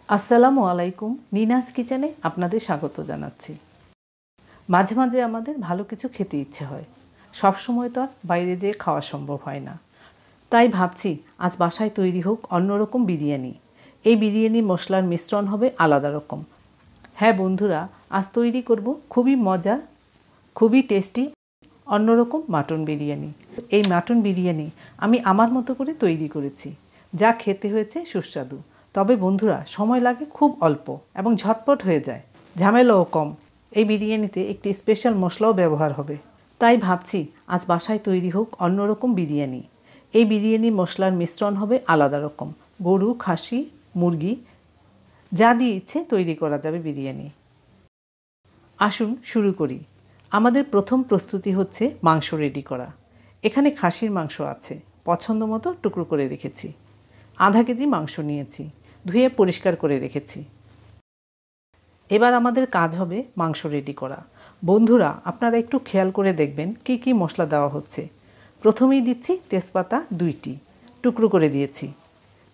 আসসালামু আলাইকুম। নিনাস কিচেনে আপনাদের স্বাগত জানাচ্ছি। মাঝে মাঝে আমাদের ভালো কিছু খেতে ইচ্ছে হয়, সবসময় তো আর বাইরে যেয়ে খাওয়া সম্ভব হয় না। তাই ভাবছি আজ বাসায় তৈরি হোক অন্যরকম বিরিয়ানি। এই বিরিয়ানির মশলার মিশ্রণ হবে আলাদা রকম। হ্যাঁ বন্ধুরা, আজ তৈরি করব খুবই মজার, খুবই টেস্টি অন্যরকম মাটন বিরিয়ানি। এই মাটন বিরিয়ানি আমি আমার মতো করে তৈরি করেছি, যা খেতে হয়েছে সুস্বাদু। তবে বন্ধুরা, সময় লাগে খুব অল্প এবং ঝটপট হয়ে যায়, ঝামেলাও কম। এই বিরিয়ানিতে একটি স্পেশাল মশলাও ব্যবহার হবে। তাই ভাবছি আজ বাসায় তৈরি হোক অন্যরকম বিরিয়ানি। এই বিরিয়ানির মশলার মিশ্রণ হবে আলাদা রকম। গরু, খাসি, মুরগি, যা দিয়ে ইচ্ছে তৈরি করা যাবে বিরিয়ানি। আসুন শুরু করি। আমাদের প্রথম প্রস্তুতি হচ্ছে মাংস রেডি করা। এখানে খাসির মাংস আছে, পছন্দ মতো টুকরো করে রেখেছি। আধা কেজি মাংস নিয়েছি, ধুয়ে পরিষ্কার করে রেখেছি। এবার আমাদের কাজ হবে মাংস রেডি করা। বন্ধুরা, আপনারা একটু খেয়াল করে দেখবেন কি কি মশলা দেওয়া হচ্ছে। প্রথমেই দিচ্ছি তেজপাতা 2টি, টুকরো করে দিয়েছি।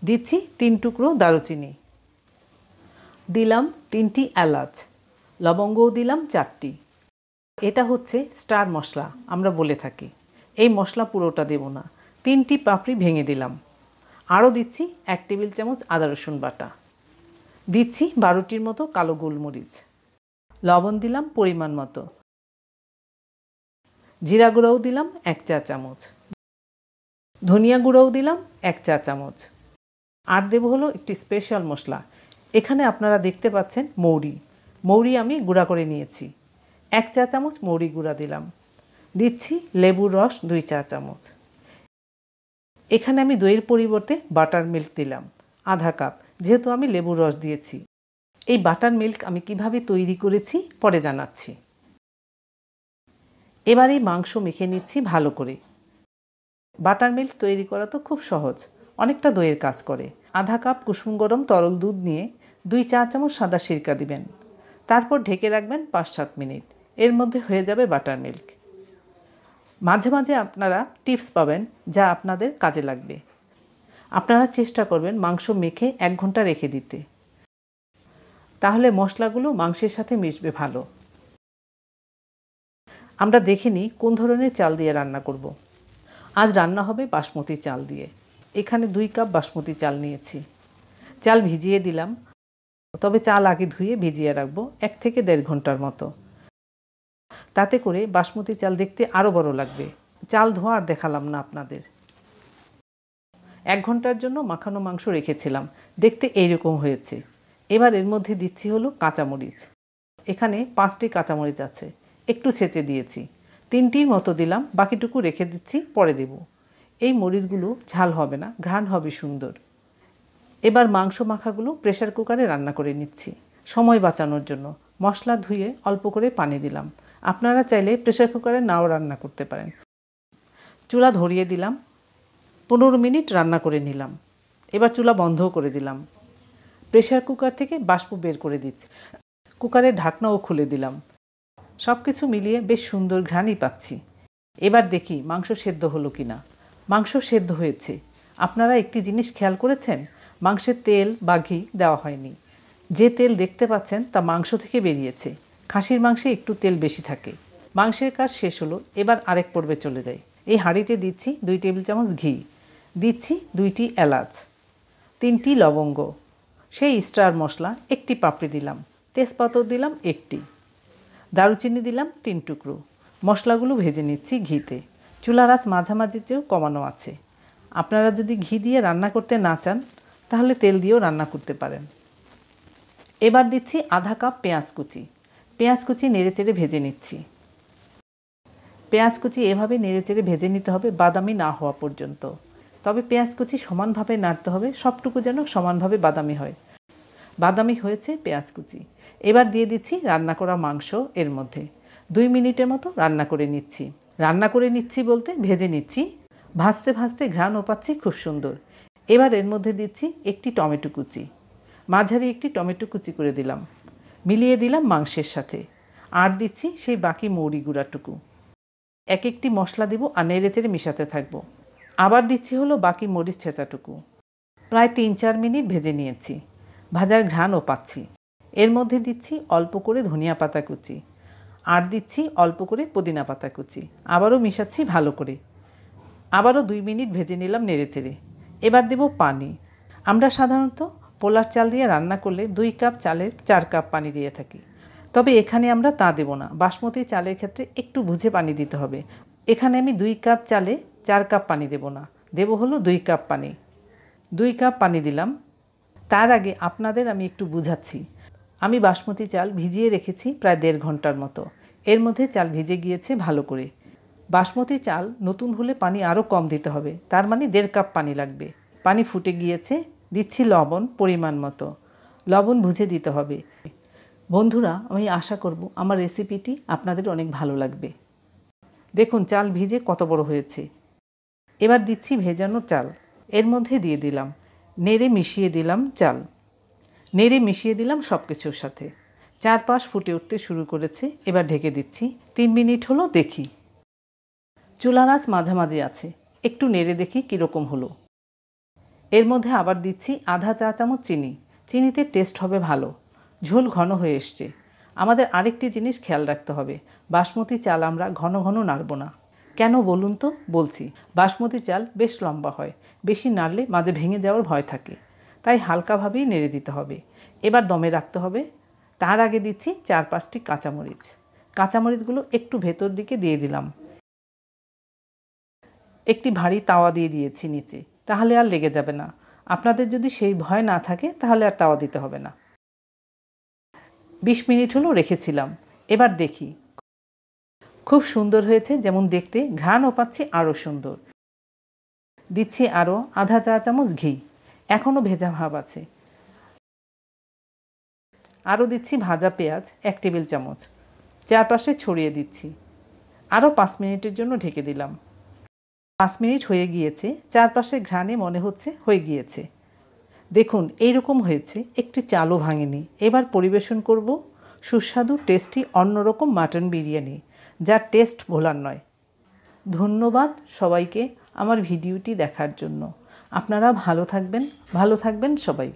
দিচ্ছি 3 টুকরো দারুচিনি, দিলাম 3টি এলাচ, লবঙ্গও দিলাম 4টি। এটা হচ্ছে স্টার মশলা আমরা বলে থাকি। এই মশলা পুরোটা দেব না, 3টি পাপড়ি ভেঙে দিলাম। আরও দিচ্ছি 1 টেবিল চামচ আদা রসুন বাটা, দিচ্ছি 12টির মতো কালো গোলমরিচ, লবণ দিলাম পরিমাণ মতো, জিরা গুঁড়োও দিলাম 1 চা চামচ, ধনিয়া গুঁড়োও দিলাম 1 চা চামচ। আর দেব হলো একটি স্পেশাল মশলা। এখানে আপনারা দেখতে পাচ্ছেন মৌরি আমি গুঁড়া করে নিয়েছি, 1 চা চামচ মৌরি গুঁড়া দিলাম। দিচ্ছি লেবুর রস 2 চা চামচ। এখানে আমি দইয়ের পরিবর্তে বাটার মিল্ক দিলাম আধা কাপ, যেহেতু আমি লেবুর রস দিয়েছি। এই বাটার মিল্ক আমি কিভাবে তৈরি করেছি পরে জানাচ্ছি। এবার এই মাংস মেখে নিচ্ছি ভালো করে। বাটার মিল্ক তৈরি করা তো খুব সহজ, অনেকটা দইয়ের কাজ করে। আধা কাপ কুসুম গরম তরল দুধ নিয়ে 2 চা চামচ সাদা সিরকা দিবেন। তারপর ঢেকে রাখবেন 5-7 মিনিট। এর মধ্যে হয়ে যাবে বাটার মিল্ক। মাঝে মাঝে আপনারা টিপস পাবেন যা আপনাদের কাজে লাগবে। আপনারা চেষ্টা করবেন মাংস মেখে 1 ঘন্টা রেখে দিতে, তাহলে মশলাগুলো মাংসের সাথে মিশবে ভালো। আমরা দেখে নিই কোন ধরনের চাল দিয়ে রান্না করব। আজ রান্না হবে বাসমতি চাল দিয়ে। এখানে 2 কাপ বাসমতি চাল নিয়েছি। চাল ভিজিয়ে দিলাম, তবে চাল আগে ধুয়ে ভিজিয়ে রাখবো 1 থেকে 1.5 ঘন্টার মতো। তাতে করে বাসমতি চাল দেখতে আরও বড় লাগবে। চাল ধোয়া আর দেখালাম না আপনাদের। 1 ঘন্টার জন্য মাখানো মাংস রেখেছিলাম, দেখতে এইরকম হয়েছে। এবার এর মধ্যে দিচ্ছি হলো কাঁচামরিচ। এখানে 5টি কাঁচামরিচ আছে, একটু ছেঁচে দিয়েছি। 3টির মতো দিলাম, বাকিটুকু রেখে দিচ্ছি, পরে দেব। এই মরিচগুলো ঝাল হবে না, ঘ্রাণ হবে সুন্দর। এবার মাংস মাখাগুলো প্রেসার কুকারে রান্না করে নিচ্ছি সময় বাঁচানোর জন্য। মশলা ধুয়ে অল্প করে পানি দিলাম। আপনারা চাইলে প্রেসার কুকারে নাও রান্না করতে পারেন। চুলা ধরিয়ে দিলাম, 15 মিনিট রান্না করে নিলাম। এবার চুলা বন্ধও করে দিলাম। প্রেসার কুকার থেকে বাষ্প বের করে দিচ্ছি। কুকারের ঢাকনাও খুলে দিলাম। সব কিছু মিলিয়ে বেশ সুন্দর ঘ্রাণই পাচ্ছি। এবার দেখি মাংস সেদ্ধ হলো কিনা। মাংস সেদ্ধ হয়েছে। আপনারা একটি জিনিস খেয়াল করেছেন, মাংসের তেল বা ঘি দেওয়া হয়নি। যে তেল দেখতে পাচ্ছেন তা মাংস থেকে বেরিয়েছে। খাসির মাংসে একটু তেল বেশি থাকে। মাংসের কাজ শেষ হলো, এবার আরেক পর্বে চলে যাই। এই হাঁড়িতে দিচ্ছি 2 টেবিল চামচ ঘি, দিচ্ছি 2টি এলাচ, 3টি লবঙ্গ, সেই স্টার মশলা 1টি পাপড়ি দিলাম, তেজপাতাও দিলাম 1টি, দারুচিনি দিলাম 3 টুকরো। মশলাগুলো ভেজে নিচ্ছি ঘিতে। চুলার আঁচ মাঝামাঝি চেয়েও কমানো আছে। আপনারা যদি ঘি দিয়ে রান্না করতে না চান তাহলে তেল দিয়েও রান্না করতে পারেন। এবার দিচ্ছি আধা কাপ পেঁয়াজ কুচি। পেঁয়াজ কুচি নেড়েচেড়ে ভেজে নিচ্ছি। পেঁয়াজ কুচি এভাবে নেড়েচেড়ে ভেজে নিতে হবে বাদামি না হওয়া পর্যন্ত। তবে পেঁয়াজ কুচি সমানভাবে নাড়তে হবে, সবটুকু যেন সমানভাবে বাদামি হয়। বাদামি হয়েছে পেঁয়াজ কুচি। এবার দিয়ে দিচ্ছি রান্না করা মাংস এর মধ্যে। 2 মিনিটের মতো রান্না করে নিচ্ছি। রান্না করে নিচ্ছি বলতে ভেজে নিচ্ছি। ভাজতে ভাজতে ঘ্রাণও পাচ্ছি খুব সুন্দর। এবার এর মধ্যে দিচ্ছি একটি টমেটো কুচি, মাঝারি একটি টমেটো কুচি করে দিলাম, মিলিয়ে দিলাম মাংসের সাথে। আর দিচ্ছি সেই বাকি মৌরি গুঁড়াটুকু। এক একটি মশলা দেব আর নেড়েচেড়ে মিশাতে থাকবো। আবার দিচ্ছি হলো বাকি মরিচ ছেঁচাটুকু। প্রায় 3-4 মিনিট ভেজে নিয়েছি। ভাজার ঘ্রাণও পাচ্ছি। এর মধ্যে দিচ্ছি অল্প করে ধনিয়া পাতা কুচি, আর দিচ্ছি অল্প করে পুদিনা পাতা কুচি। আবারও মিশাচ্ছি ভালো করে। আবারও 2 মিনিট ভেজে নিলাম নেড়েচেড়ে। এবার দেব পানি। আমরা সাধারণত পোলার চাল দিয়ে রান্না করলে 2 কাপ চালের 4 কাপ পানি দিয়ে থাকি, তবে এখানে আমরা তা দেব না। বাসমতি চালের ক্ষেত্রে একটু বুঝে পানি দিতে হবে। এখানে আমি 2 কাপ চালে 4 কাপ পানি দেব না, দেব হলো 2 কাপ পানি। 2 কাপ পানি দিলাম। তার আগে আপনাদের আমি একটু বুঝাচ্ছি। আমি বাসমতি চাল ভিজিয়ে রেখেছি প্রায় 1.5 ঘন্টার মতো। এর মধ্যে চাল ভিজে গিয়েছে ভালো করে। বাসমতি চাল নতুন হলে পানি আরও কম দিতে হবে, তার মানে 1.5 কাপ পানি লাগবে। পানি ফুটে গিয়েছে, দিচ্ছি লবণ পরিমাণ মতো। লবণ বুঝে দিতে হবে। বন্ধুরা, আমি আশা করব আমার রেসিপিটি আপনাদের অনেক ভালো লাগবে। দেখুন চাল ভিজে কত বড় হয়েছে। এবার দিচ্ছি ভেজানো চাল। এর মধ্যে দিয়ে দিলাম, নেড়ে মিশিয়ে দিলাম চাল। নেড়ে মিশিয়ে দিলাম সব কিছুর সাথে। 4 পাশ ফুটে উঠতে শুরু করেছে। এবার ঢেকে দিচ্ছি। 3 মিনিট হলো, দেখি। চুলার আঁচ মাঝামাঝি আছে। একটু নেড়ে দেখি কীরকম হলো। এর মধ্যে আবার দিচ্ছি আধা চা চামচ চিনি। চিনিতে টেস্ট হবে ভালো। ঝোল ঘন হয়ে এসছে। আমাদের আরেকটি জিনিস খেয়াল রাখতে হবে, বাসমতি চাল আমরা ঘন ঘন নাড়ব না। কেন বলুন তো? বলছি। বাসমতি চাল বেশ লম্বা হয়, বেশি নাড়লে মাঝে ভেঙে যাওয়ার ভয় থাকে, তাই হালকাভাবেই নেড়ে দিতে হবে। এবার দমে রাখতে হবে। তার আগে দিচ্ছি 4-5টি কাঁচামরিচ। কাঁচামরিচগুলো একটু ভেতর দিকে দিয়ে দিলাম। একটি ভারী তাওয়া দিয়ে দিয়েছি নিচে, তাহলে আর লেগে যাবে না। আপনাদের যদি সেই ভয় না থাকে তাহলে আর তাওয়া দিতে হবে না। 20 মিনিট হলো রেখেছিলাম। এবার দেখি। খুব সুন্দর হয়েছে, যেমন দেখতে, ঘ্রাণও পাচ্ছি আরও সুন্দর। দিচ্ছি আরও আধা চা চামচ ঘি। এখনও ভেজা ভাব আছে। আরও দিচ্ছি ভাজা পেঁয়াজ 1 টেবিল চামচ। চারপাশে ছড়িয়ে দিচ্ছি। আরও 5 মিনিটের জন্য ঢেকে দিলাম। 5 মিনিট হয়ে গিয়েছে। চারপাশে ঘ্রাণে মনে হচ্ছে হয়ে গিয়েছে। দেখুন এইরকম হয়েছে, একটি চালও ভাঙেনি। এবার পরিবেশন করব সুস্বাদু টেস্টি অন্যরকম মাটন বিরিয়ানি, যার টেস্ট ভোলার নয়। ধন্যবাদ সবাইকে আমার ভিডিওটি দেখার জন্য। আপনারা ভালো থাকবেন সবাই।